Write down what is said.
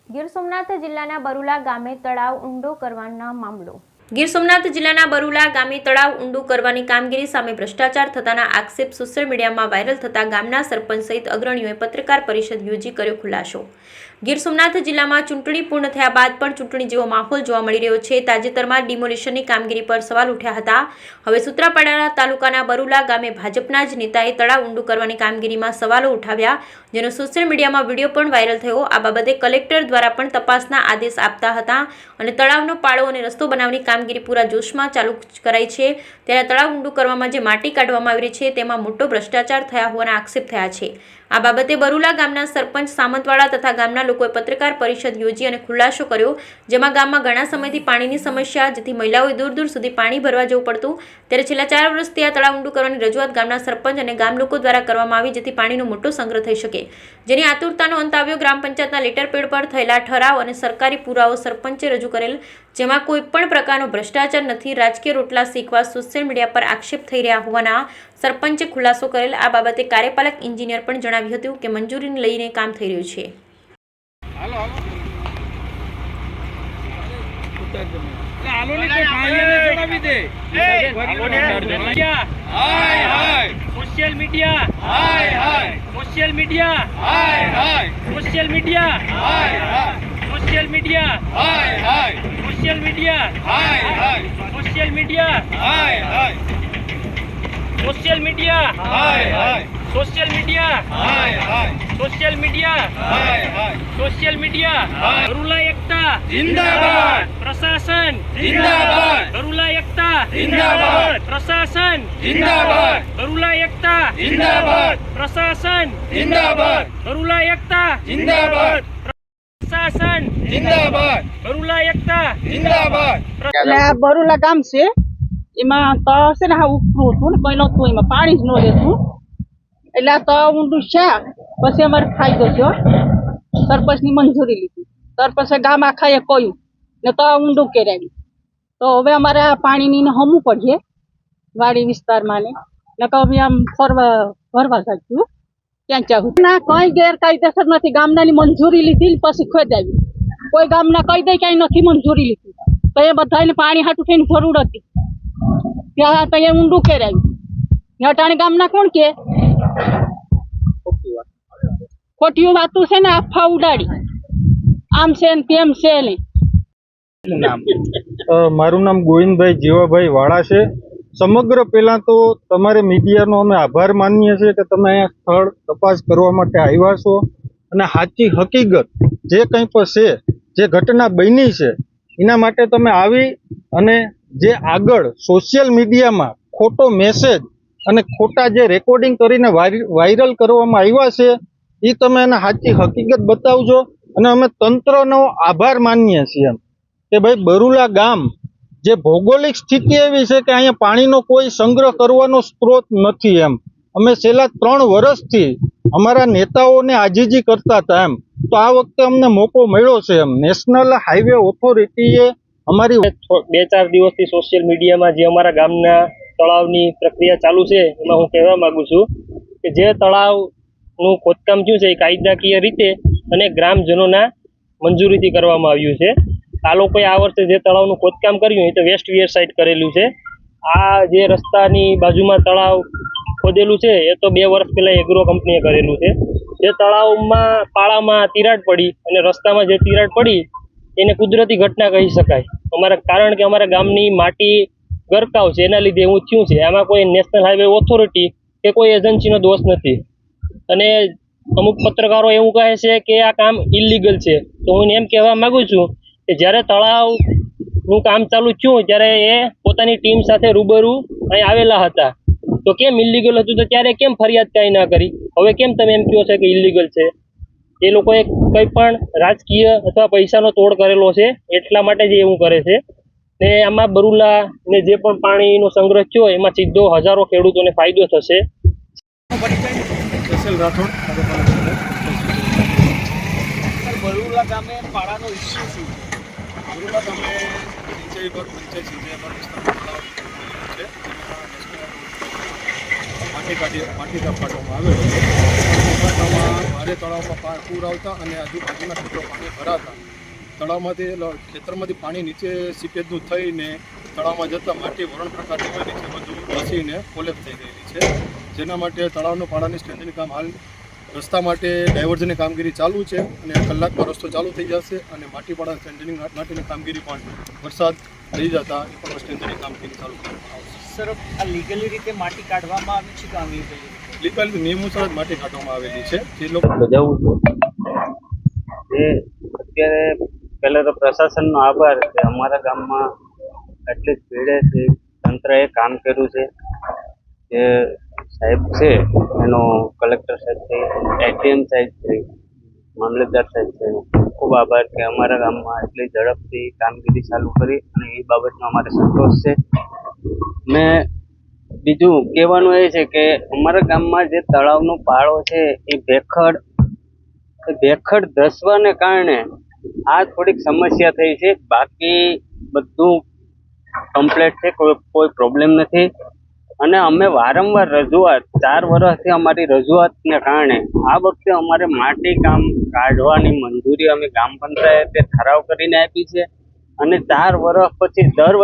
ગીર સોમનાથ જિલ્લાના બરુલા ગામે તળાવ ઊંડો કરવાનો મામલો। ગીર સોમનાથ જિલ્લાના બરુલા ગામે તળાવ ઊંડું કરવાની કામગીરી સામે ભ્રષ્ટાચાર થતાના આક્ષેપ સોશિયલ મીડિયામાં વાયરલ થતા ગામના સરપંચ સહિત અગ્રણીઓએ પત્રકાર પરિષદ યોજી કર્યો ખુલાસો। ગીર સોમનાથ જિલ્લામાં ચૂંટણી પૂર્ણ થયા બાદ પણ ચૂંટણી જેવો માહોલ જોવા મળી રહ્યો છે। તાજેતરમાં ડિમોલિશનની કામગીરી પર સવાલ ઉઠ્યા હતા। હવે સૂત્રાપાડા તાલુકાના બરુલા ગામે ભાજપના જ નેતાએ તળાવ ઊંડું કરવાની કામગીરીમાં સવાલો ઉઠાવ્યા, જેનો સોશિયલ મીડિયામાં વિડીયો પણ વાયરલ થયો। આ બાબતે કલેક્ટર દ્વારા પણ તપાસના આદેશ આપતા હતા અને તળાવનો પાળો અને રસ્તો બનાવવાની કામગીરી પૂરા જોશમાં ચાલુ કરાઈ છે। ત્યારે તળાવ ઊંડું કરવામાં જે માટી કાઢવામાં આવી રહી છે તેમાં મોટો ભ્રષ્ટાચાર થયા હોવાના આક્ષેપ થયા છે। આ બાબતે બરુલા ગામના સરપંચ સામંતવાડા તથા ગામના લોકોએ પત્રકાર પરિષદ યોજી અને ખુલાસો કર્યો, જેમાં ગામમાં ઘણા સમયથી પાણીની સમસ્યા, જેથી મહિલાઓએ દૂર દૂર સુધી પાણી ભરવા જવું પડતું। ત્યારે છેલ્લા 4 વર્ષથી આ તળાવ ઊંડું કરવાની રજૂઆત ગામના સરપંચ અને ગામ લોકો દ્વારા કરવામાં આવી, જેથી પાણીનો મોટો સંગ્રહ થઈ શકે, જેની આતુરતાનો અંત આવ્યો। ગ્રામ પંચાયતના લેટર પેડ પર થયેલા ઠરાવ અને સરકારી પુરાવો સરપંચે રજૂ કરેલ, જેમાં કોઈ પણ પ્રકારનો ભ્રષ્ટાચાર નથી, રાજકીય રોટલા શીખવા સોશિયલ મીડિયા પર આક્ષેપ થઈ રહ્યા હોવાના સરપંચે ખુલાસો કરેલ। આ બાબતે કાર્યપાલક એન્જિનિયર પણ જણાવ્યું હતું કે મંજૂરીને લઈને કામ થઈ રહ્યું છે। Social media social media social media social media social media social media social media social media social media social media Barula એકતા જિંદાબાદ, પ્રશાસન જિંદાબાદ, બરુલા એકતા જિંદાબાદ, પ્રશાસન જિંદાબાદ, બરુલા એકતા જિંદાબાદ, પ્રશાસન જિંદાબાદ, બરુલા એકતા જિંદાબાદ, પ્રશાસન જિંદાબાદ, બરુલા એકતા જિંદાબાદ। એટલે આ બરુલા ગામ છે, એમાં તળાવ છે ને, હા ઉપરું હતું ને કઈ નતું, એમાં પાણી જ ન રહેતું, એટલે આ તળાવ ઊંડું છે। પછી અમારે ફાયદો થયો, સરપંચની મંજૂરી લીધી, સરપંચે ગામ આખાએ કહ્યું ને તળાવ ઊંડું કરાવ્યું, તો હવે અમારે આ પાણીની હમવું પડશે વાડી વિસ્તારમાં ને હવે આમ ભરવા જાચ્યું ક્યાં ચાહું ના કઈ ગેરકાયદેસર નથી। ગામનાની મંજૂરી લીધી પછી ખોદાવ્યું, કોઈ ગામના કહી દે ક્યાંય નથી મંજૂરી લીધી, તો એ બધાને પાણી હાટું થઈને જરૂર હતી, ત્યાં તો એ ઊંડું કરાવ્યું। અટાણી ગામના કોણ કે ખોટિયું વાતું છે ને, આફા ઉડાડી આમ છે ને તેમ છે ને। મારું નામ ગોવિંદભાઈ જીવાભાઈ વાળા છે। સમગ્ર પહેલા તો તમારે મીડિયાનો અમે આભાર માનીએ છીએ કે તમે અહીંયા સ્થળ તપાસ કરવા માટે આવ્યા છો અને સાચી હકીકત જે કંઈ પણ છે, જે ઘટના બની છે એના માટે તમે આવી અને જે આગળ સોશિયલ મીડિયામાં ખોટો મેસેજ અને ખોટા જે રેકોર્ડિંગ કરીને વાયરલ કરવામાં આવ્યા છે એ તમે એને સાચી હકીકત બતાવજો। અને અમે તંત્રનો આભાર માનીએ છીએ એમ કે ભાઈ બરુલા ગામ જે ભૌગોલિક સ્થિતિ એવી છે કે અહીંયા પાણીનો કોઈ સંગ્રહ કરવાનો સ્ત્રોત નથી એમ। અમે છેલ્લા 3 વર્ષથી અમારા નેતાઓને આજીજી કરતા હતા એમ, તો આ વખતે અમને મોકો મળ્યો છે એમ। નેશનલ હાઈવે ઓથોરિટીએ અમારી 2-4 દિવસથી સોશિયલ મીડિયામાં જે અમારા ગામના તળાવની પ્રક્રિયા ચાલુ છે, એમાં હું કહેવા માંગુ છું કે જે તળાવનું ખોદકામ થયું છે એ કાયદાકીય રીતે અને ગ્રામજનોના મંજૂરીથી કરવામાં આવ્યું છે। આ લોકોએ આ વર્ષે જે તળાવનું ખોદકામ કર્યું એ તો વેસ્ટ વિયર સાઈડ કરેલું છે। આ જે રસ્તાની બાજુમાં તળાવ ખોદેલું છે એ તો 2 વર્ષ પહેલા એગ્રો કંપનીએ કરેલું છે। જે તળાવમાં પાળામાં તિરાડ પડી અને રસ્તામાં જે તિરાડ પડી એને કુદરતી ઘટના કહી શકાય, કારણ કે અમારા ગામની માટી ગરકાવ છે એના લીધે એવું થયું છે। આમાં કોઈ નેશનલ હાઈવે ઓથોરિટી કે કોઈ એજન્સીનો દોષ નથી। અને અમુક પત્રકારો એવું કહે છે કે આ કામ ઇલીગલ છે, તો હું એમ કહેવા માંગુ છું કે જ્યારે તળાવનું કામ ચાલુ થયું ત્યારે એ પોતાની ટીમ સાથે રૂબરૂ અહીં આવેલા હતા, તો કેમ ઇલીગલ હતું તો ત્યારે કેમ ફરિયાદ કાંઈ ના કરી? હવે કેમ તમે એમ કહો છો કે ઇલીગલ છે? એ લોકોએ કંઈ પણ રાજકીય અથવા પૈસાનો તોડ કરેલો છે એટલા માટે જ એવું કરે છે। ને આમાં બરુલા ને જે પણ પાણીનો સંગ્રહ થયો એમાં સીધો હજારો ખેડૂતોને ફાયદો થશે। બરુલા ગામે પાળાનો ઇસ્યુ શું? બરુલા ગામે નીચે પર પંચાયત છે, માટી કાઢવામાં આવે છે। ચોમાસામાં ભારે તળાવમાં પૂર આવતા અને આજુબાજુના ખેતરો પાણી ભરાતા તળાવમાંથી ખેતરમાંથી પાણી નીચે સીપેજનું થઈને તળાવમાં જતાં માટી વરણ પ્રકારની હોય નીચે બધું ધસીને કોલેપ થઈ ગયેલી છે, જેના માટે તળાવનું પાણાની સ્ટ્રેન્થનિંગ કામ હાલ રસ્તા માટે ડાયવર્ઝનની કામગીરી ચાલુ છે અને કલાકમાં રસ્તો ચાલુ થઈ જશે અને માટીપાડા સ્ટ્રેન્થનિંગ માટેની કામગીરી પણ વરસાદ થઈ જતા એ પણ સ્ટ્રેન્થનિંગ કામગીરી ચાલુ કરવામાં આવશે. સર, આ લીગલી રીતે માટી કાઢવામાં આવી છે કે આવી ગઈ? લીગલ નિયમોસર જ માટી કાઢવામાં આવેલી છે. જે લોકો બજાવું છું એ અત્યારે પહેલાં તો પ્રશાસનનો આભાર કે અમારા ગામમાં એટલી સ્પીડે છે તંત્રએ કામ કર્યું છે. જે સાહેબ છે એનો કલેક્ટર સાહેબ છે, એટીએમ સાહેબ છે, મામલતદાર સાહેબ છે, એનો ખૂબ આભાર કે અમારા ગામમાં એટલી ઝડપથી કામગીરી ચાલુ કરી અને એ બાબતનો અમારે સંતોષ છે. ને બીજું કહેવાનું એ છે કે અમારા ગામમાં જે તળાવનો પાળો છે એ ભેખડ ધસવાને કારણે આ થોડીક સમસ્યા થઈ છે. બાકી બધું કમ્પ્લીટ છે, કોઈ પ્રોબ્લેમ નથી. અને અમે વારંવાર રજૂઆત 4 વર્ષથી અમારી રજૂઆતને કારણે આ વખતે અમારે માટી કામ કાઢવાની મંજૂરી અમે ગ્રામ પંચાયતે ઠરાવ કરીને આપી છે અને 4 વર્ષ પછી દર